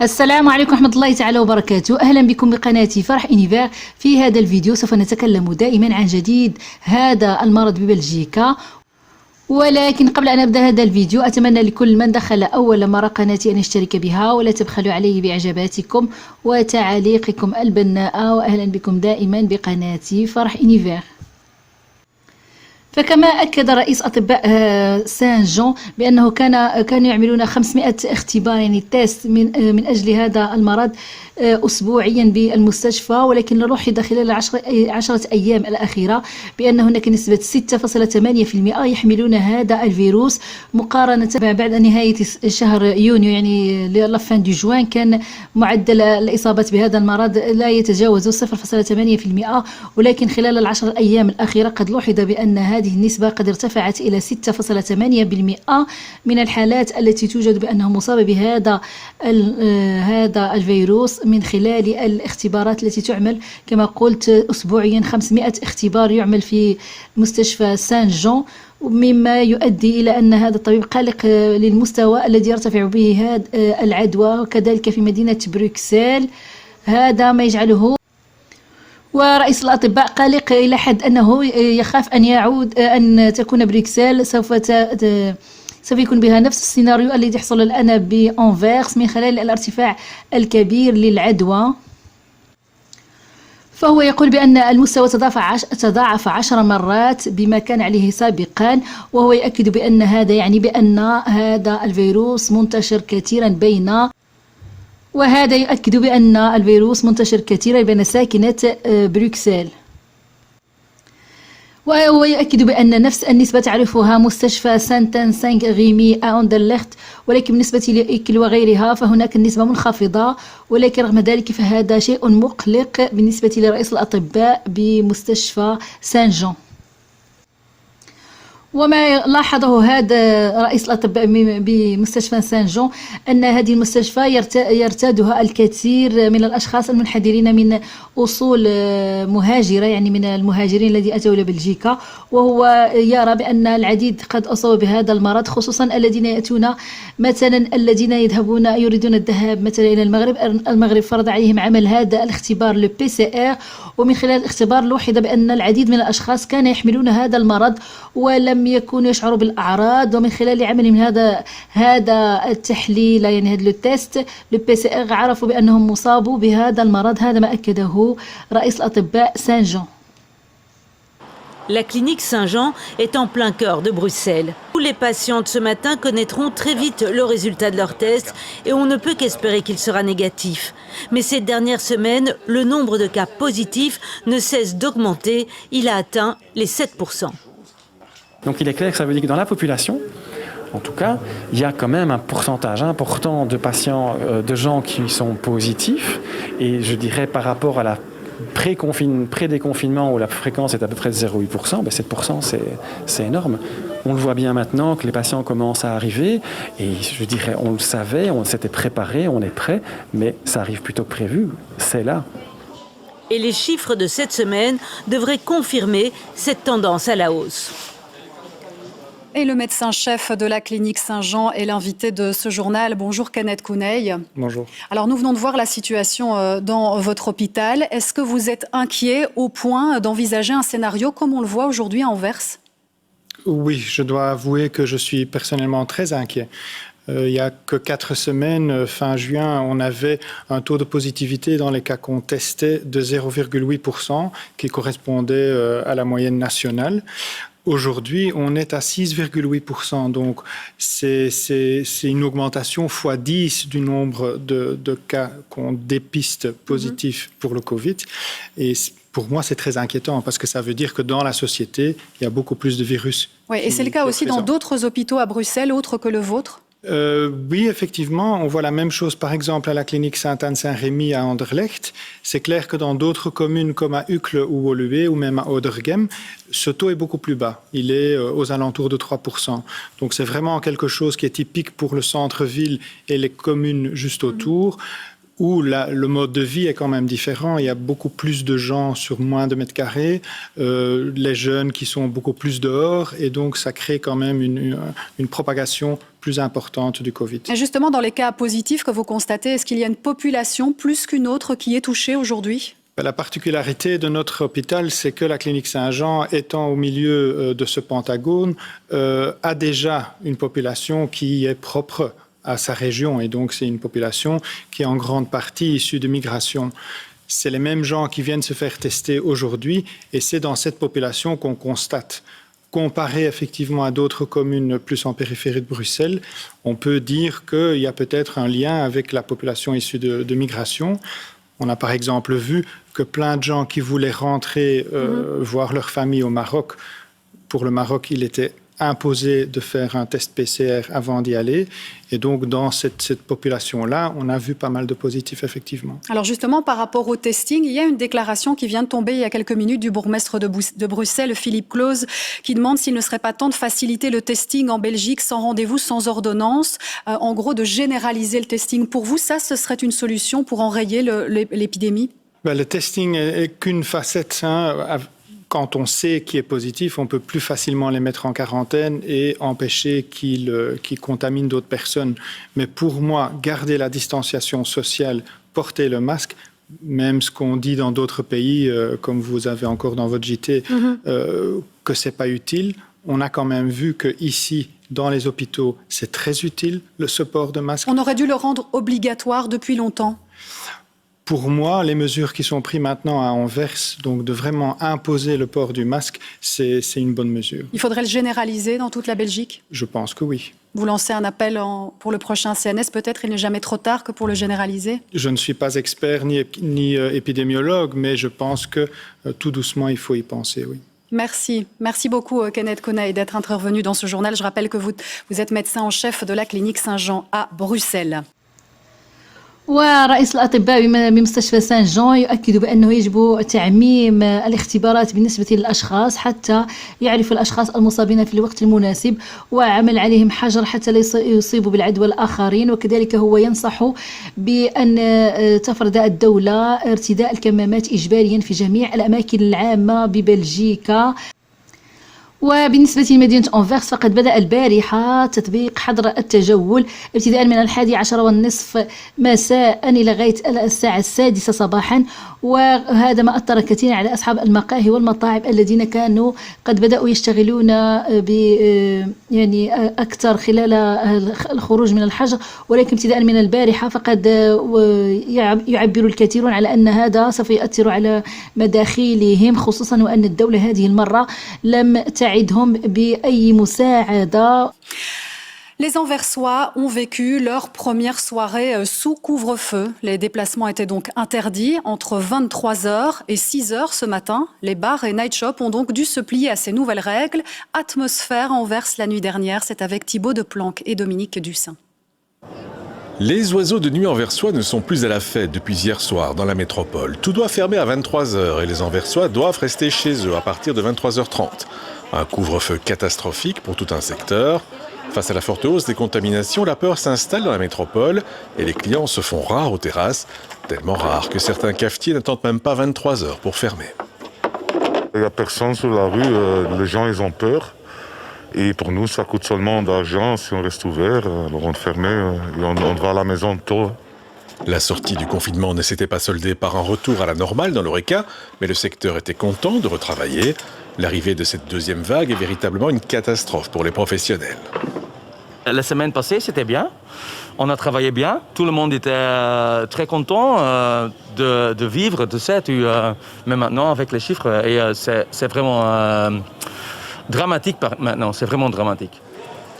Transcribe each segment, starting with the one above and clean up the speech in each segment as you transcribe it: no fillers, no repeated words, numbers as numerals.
السلام عليكم ورحمة الله تعالى وبركاته. أهلا بكم بقناتي فرح إنيفير. في هذا الفيديو سوف نتكلم دائما عن جديد هذا المرض ببلجيكا، ولكن قبل أن أبدأ هذا الفيديو أتمنى لكل من دخل أول مرة قناتي أن يشترك بها ولا تبخلوا علي بإعجاباتكم وتعاليقكم البناءة، وأهلا بكم دائما بقناتي فرح إنيفير. فكما أكد رئيس أطباء سان جون بأنه كانوا يعملون 500 اختبار يعني تيست من أجل هذا المرض أسبوعيا بالمستشفى، ولكن لوحظ خلال 10 أيام الأخيرة بأن هناك نسبة 6.8% يحملون هذا الفيروس، مقارنة بعد نهاية شهر يونيو يعني لافان دو جوان كان معدل الإصابة بهذا المرض لا يتجاوز 0.8%، ولكن خلال 10 أيام الأخيرة قد لوحظ بأن هذه النسبة قد ارتفعت إلى 6.8% من الحالات التي توجد بأنه مصاب بهذا هذا الفيروس من خلال الاختبارات التي تعمل كما قلت أسبوعيا. 500 اختبار يعمل في مستشفى سان جون، مما يؤدي إلى أن هذا الطبيب قلق للمستوى الذي يرتفع به هذا العدوى، وكذلك في مدينة بروكسل. هذا ما يجعله ورئيس الأطباء قلق إلى حد أنه يخاف أن تكون بروكسل سوف يكون بها نفس السيناريو الذي يحصل الآن بأنفيرس من خلال الارتفاع الكبير للعدوى. فهو يقول بأن المستوى تضاعف 10 مرات بما كان عليه سابقا، وهو يؤكد بأن هذا يعني بأن هذا الفيروس منتشر كثيرا بين ساكنة بروكسل. وهو يؤكد بأن نفس النسبة تعرفها مستشفى سانتان سانغ غيمي أندرلخت، ولكن بالنسبة لإكل وغيرها فهناك النسبة منخفضة، ولكن رغم ذلك فهذا شيء مقلق بالنسبة لرئيس الأطباء بمستشفى سان جون. وما لاحظه هذا رئيس الأطباء بمستشفى سان جون أن هذه المستشفى يرتادها الكثير من الأشخاص المنحدرين من أصول مهاجرة، يعني من المهاجرين الذين أتوا إلى بلجيكا، وهو يرى بأن العديد قد أصابوا بهذا المرض، خصوصا الذين يأتون مثلا الذين يريدون الذهاب مثلا إلى المغرب فرض عليهم عمل هذا الاختبار لو PCR، ومن خلال الاختبار لوحظ بأن العديد من الأشخاص كانوا يحملون هذا المرض ولم يكونوا يشعروا بالأعراض، ومن خلال عملهم هذا التحليل يعني هذا لو تيست لو PCR عرفوا بأنهم مصابوا بهذا المرض. هذا ما أكده رئيس الأطباء سان جون. La clinique Saint-Jean est en plein cœur de Bruxelles. Tous les patients de ce matin connaîtront très vite le résultat de leur test et on ne peut qu'espérer qu'il sera négatif. Mais ces dernières semaines, le nombre de cas positifs ne cesse d'augmenter. Il a atteint les 7%. Donc il est clair que ça veut dire que dans la population, en tout cas, il y a quand même un pourcentage important de patients, de gens qui sont positifs. Et je dirais par rapport à la pré-déconfinement où la fréquence est à peu près de 0,8%, ben 7% c'est énorme. On le voit bien maintenant que les patients commencent à arriver et je dirais on le savait, on s'était préparé, on est prêt, mais ça arrive plus tôt que prévu, c'est là. Et les chiffres de cette semaine devraient confirmer cette tendance à la hausse. Et le médecin-chef de la clinique Saint-Jean est l'invité de ce journal. Bonjour Kenneth Kouneil. Bonjour. Alors nous venons de voir la situation dans votre hôpital. Est-ce que vous êtes inquiet au point d'envisager un scénario comme on le voit aujourd'hui à Anvers? Oui, je dois avouer que je suis personnellement très inquiet. Il n'y a que 4 semaines, fin juin, on avait un taux de positivité dans les cas qu'on testait de 0,8%, qui correspondait à la moyenne nationale. Aujourd'hui, on est à 6,8%, donc c'est une augmentation x 10 du nombre de cas qu'on dépiste positifs pour le Covid. Et pour moi, c'est très inquiétant parce que ça veut dire que dans la société, il y a beaucoup plus de virus. Oui, et c'est le cas aussi dans d'autres hôpitaux à Bruxelles, autres que le vôtre? Oui, effectivement, on voit la même chose par exemple à la clinique Saint-Anne-Saint-Rémy à Anderlecht. C'est clair que dans d'autres communes comme à Uccle ou Woluwe ou même à Oudergem, ce taux est beaucoup plus bas. Il est aux alentours de 3%. Donc c'est vraiment quelque chose qui est typique pour le centre-ville et les communes juste autour. où le mode de vie est quand même différent. Il y a beaucoup plus de gens sur moins de mètres carrés, les jeunes qui sont beaucoup plus dehors, et donc ça crée quand même une propagation plus importante du Covid. Et justement, dans les cas positifs que vous constatez, est-ce qu'il y a une population plus qu'une autre qui est touchée aujourd'hui ? La particularité de notre hôpital, c'est que la clinique Saint-Jean, étant au milieu de ce pentagone, a déjà une population qui est propre à sa région, et donc c'est une population qui est en grande partie issue de migration. C'est les mêmes gens qui viennent se faire tester aujourd'hui, et c'est dans cette population qu'on constate. Comparé effectivement à d'autres communes plus en périphérie de Bruxelles, on peut dire qu'il y a peut-être un lien avec la population issue de migration. On a par exemple vu que plein de gens qui voulaient rentrer voir leur famille au Maroc, pour le Maroc, il était imposé de faire un test PCR avant d'y aller. Et donc, dans cette population-là, on a vu pas mal de positifs, effectivement. Alors justement, par rapport au testing, il y a une déclaration qui vient de tomber il y a quelques minutes du bourgmestre de Bruxelles, Philippe Claus, qui demande s'il ne serait pas temps de faciliter le testing en Belgique sans rendez-vous, sans ordonnance, en gros de généraliser le testing. Pour vous, ça, ce serait une solution pour enrayer l'épidémie ? Le testing est qu'une facette. Quand on sait qui est positif, on peut plus facilement les mettre en quarantaine et empêcher qu'ils contaminent d'autres personnes. Mais pour moi, garder la distanciation sociale, porter le masque, même ce qu'on dit dans d'autres pays, comme vous avez encore dans votre JT, que c'est pas utile, on a quand même vu que ici, dans les hôpitaux, c'est très utile, ce port de masque. On aurait dû le rendre obligatoire depuis longtemps. Pour moi, les mesures qui sont prises maintenant à Anvers, donc de vraiment imposer le port du masque, c'est une bonne mesure. Il faudrait le généraliser dans toute la Belgique ? Je pense que oui. Vous lancez un appel pour le prochain CNS, peut-être il n'est jamais trop tard que pour le généraliser ? Je ne suis pas expert ni épidémiologue, mais je pense que tout doucement, il faut y penser, oui. Merci. Merci beaucoup, Kenneth Konaï, d'être intervenu dans ce journal. Je rappelle que vous êtes médecin en chef de la clinique Saint-Jean à Bruxelles. ورئيس الأطباء بمستشفى سان جون يؤكد بأنه يجب تعميم الاختبارات بالنسبة للأشخاص حتى يعرف الأشخاص المصابين في الوقت المناسب وعمل عليهم حجر حتى لا يصيبوا بالعدوى الآخرين. وكذلك هو ينصح بأن تفرض الدولة ارتداء الكمامات إجباريا في جميع الأماكن العامة ببلجيكا. وبالنسبة لمدينة أنفيرس فقد بدأ البارحة تطبيق حظر التجول ابتداء من 11:30 مساء إلى غاية الساعة 6 صباحا، وهذا ما أثر كثيرا على أصحاب المقاهي والمطاعم الذين كانوا قد بدأوا يشتغلون يعني أكثر خلال الخروج من الحجر، ولكن ابتداء من البارحة فقد يعبر الكثيرون على أن هذا سوف يؤثر على مداخيلهم، خصوصا وأن الدولة هذه المرة لم تعدهم بأي مساعدة. Les Anversois ont vécu leur première soirée sous couvre-feu. Les déplacements étaient donc interdits entre 23h et 6h ce matin. Les bars et night shops ont donc dû se plier à ces nouvelles règles. Atmosphère à Anvers la nuit dernière, c'est avec Thibaut Deplanque et Dominique Dussin. Les oiseaux de nuit anversois ne sont plus à la fête depuis hier soir dans la métropole. Tout doit fermer à 23h et les Anversois doivent rester chez eux à partir de 23h30. Un couvre-feu catastrophique pour tout un secteur. Face à la forte hausse des contaminations, la peur s'installe dans la métropole et les clients se font rares aux terrasses, tellement rares que certains cafetiers n'attendent même pas 23h pour fermer. Il n'y a personne sur la rue, les gens ils ont peur. Et pour nous, ça coûte seulement d'argent si on reste ouvert. Alors on ferme et on va à la maison tôt. La sortie du confinement ne s'était pas soldée par un retour à la normale dans l'Horeca, mais le secteur était content de retravailler. L'arrivée de cette deuxième vague est véritablement une catastrophe pour les professionnels. La semaine passée, c'était bien. On a travaillé bien. Tout le monde était très content de vivre de ça. Mais maintenant, avec les chiffres, c'est vraiment dramatique maintenant. C'est vraiment dramatique.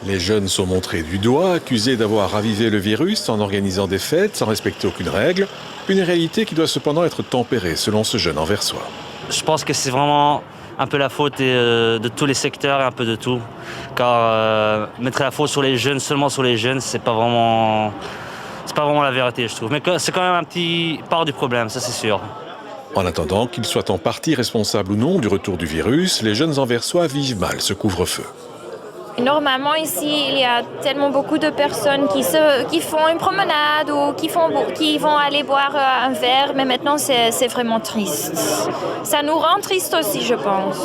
Les jeunes sont montrés du doigt, accusés d'avoir ravivé le virus en organisant des fêtes sans respecter aucune règle. Une réalité qui doit cependant être tempérée, selon ce jeune anversois. Je pense que c'est vraiment un peu la faute de tous les secteurs et un peu de tout. Car mettre la faute sur les jeunes, seulement sur les jeunes, c'est pas vraiment la vérité, je trouve. Mais c'est quand même un petit part du problème, ça c'est sûr. En attendant qu'ils soient en partie responsables ou non du retour du virus, les jeunes anversois vivent mal ce couvre-feu. Normalement, ici, il y a tellement beaucoup de personnes qui font une promenade ou qui vont aller boire un verre, mais maintenant, c'est vraiment triste. Ça nous rend triste aussi, je pense.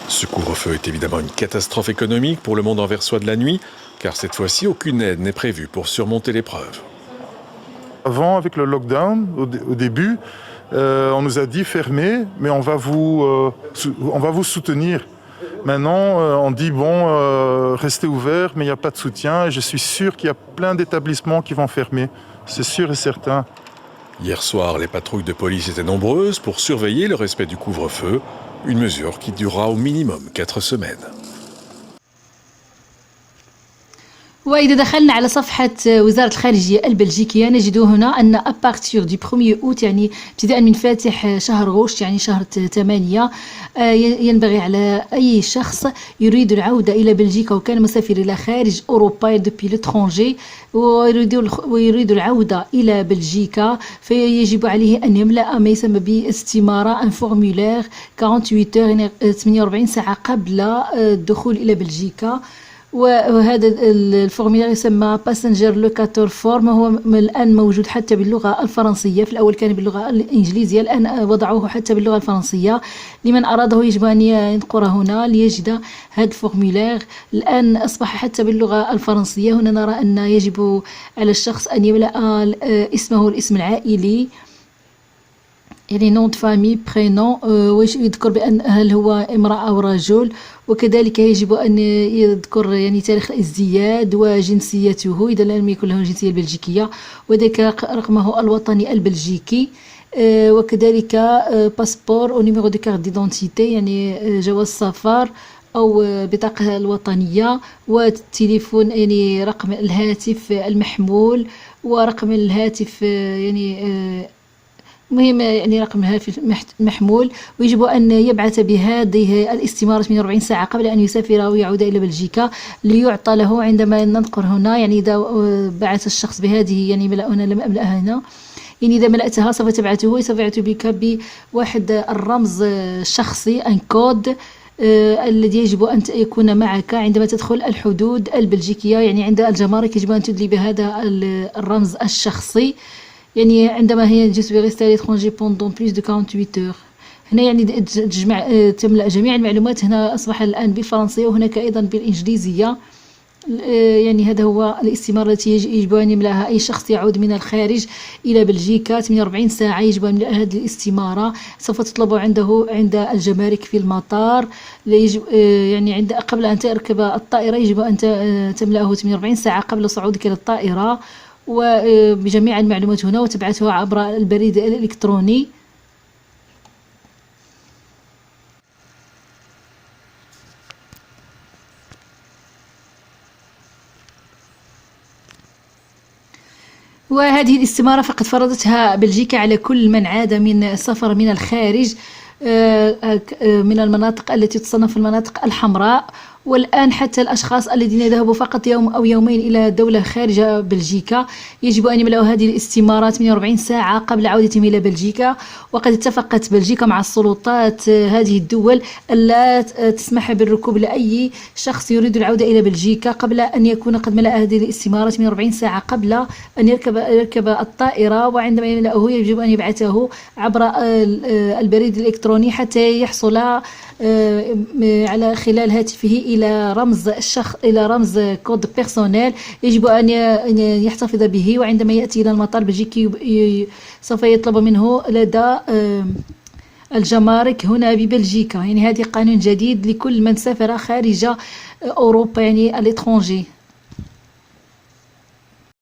Ce couvre-feu est évidemment une catastrophe économique pour le monde anversois de la nuit, car cette fois-ci, aucune aide n'est prévue pour surmonter l'épreuve. Avant, avec le lockdown, au début, on nous a dit fermez, mais on va vous soutenir. Maintenant, on dit restez ouverts, mais il n'y a pas de soutien. Et je suis sûr qu'il y a plein d'établissements qui vont fermer. C'est sûr et certain. Hier soir, les patrouilles de police étaient nombreuses pour surveiller le respect du couvre-feu, une mesure qui durera au minimum 4 semaines. وإذا دخلنا على صفحة وزارة الخارجية البلجيكية نجد هنا أن أبارتيغ دي 1 أوت يعني ابتداء من فاتح شهر غشت يعني شهر 8 ينبغي على أي شخص يريد العودة إلى بلجيكا وكان مسافر إلى خارج أوروبا دوبي لترونجي ويريد العودة إلى بلجيكا فيجب عليه أن يملأ ما يسمى باستمارة ان فورمولير 48 يعني 48 ساعة قبل الدخول إلى بلجيكا. وهذا الفورميلار يسمى باسنجر لوكاتور فورم، هو الآن موجود حتى باللغة الفرنسية، في الأول كان باللغة الإنجليزية، الآن وضعوه حتى باللغة الفرنسية. لمن أراده يجب أن ينقر هنا ليجد هذا الفورميلار، الآن أصبح حتى باللغة الفرنسية. هنا نرى أن يجب على الشخص أن يملأ اسمه الاسم العائلي يعني نون دو فامي برينون، ويذكر بأن هل هو امرأة أو رجل، وكذلك يجب أن يذكر يعني تاريخ الازدياد وجنسيته إذا لم يكن له الجنسية البلجيكية، وذلك رقمه الوطني البلجيكي، وكذلك باسبور أو نيميرو دو كارت ديدونتيتي يعني جواز سفر أو بطاقة الوطنية، والتليفون يعني رقم الهاتف المحمول، ورقم الهاتف يعني مهم يعني رقم الهاتف محمول. ويجب أن يبعث بهذه الاستمارة 48 ساعة قبل أن يسافر ويعود إلى بلجيكا ليعطى له. عندما ننقر هنا يعني إذا بعث الشخص بهذه يعني هنا لم أملأها هنا، يعني إذا ملأتها سوف تبعثه، سوف يأتي بك بواحد الرمز شخصي ان كود الذي يجب أن يكون معك عندما تدخل الحدود البلجيكية، يعني عند الجمارك يجب أن تدلي بهذا الرمز الشخصي. يعني عندما هي جيت ريستي ليترونجي بوندون بلوس دو 48 اور. هنا يعني تملأ جميع المعلومات. هنا أصبح الآن بالفرنسية وهناك أيضا بالإنجليزية. يعني هذا هو الاستمارة التي يجب أن يملأها أي شخص يعود من الخارج إلى بلجيكا. 48 ساعة يجب أن يملأ هذه الاستمارة، سوف تطلب عنده عند الجمارك في المطار. يجب يعني قبل أن تركب الطائرة يجب أن تملأه 48 ساعة قبل صعودك إلى الطائرة، وبجميع المعلومات هنا، وتبعثها عبر البريد الإلكتروني. وهذه الاستمارة فقد فرضتها بلجيكا على كل من عاد من السفر من الخارج من المناطق التي تصنف المناطق الحمراء. والآن حتى الأشخاص الذين يذهبوا فقط يوم أو يومين إلى دولة خارج بلجيكا يجب أن يملأوا هذه الاستمارات 48 ساعة قبل عودتهم إلى بلجيكا. وقد اتفقت بلجيكا مع السلطات هذه الدول ألا تسمح بالركوب لأي شخص يريد العودة إلى بلجيكا قبل أن يكون قد ملأ هذه الاستمارات 48 ساعة قبل أن يركب الطائرة. وعندما يملأه يجب أن يبعثه عبر البريد الإلكتروني حتى يحصل على خلال هاتفه إلى رمز كود بيرسونيل يجب أن يحتفظ به. وعندما يأتي إلى المطار البلجيكي سوف يطلب منه لدى الجمارك هنا ببلجيكا. يعني هذه قانون جديد لكل من سافر خارج أوروبا يعني الإترونجي.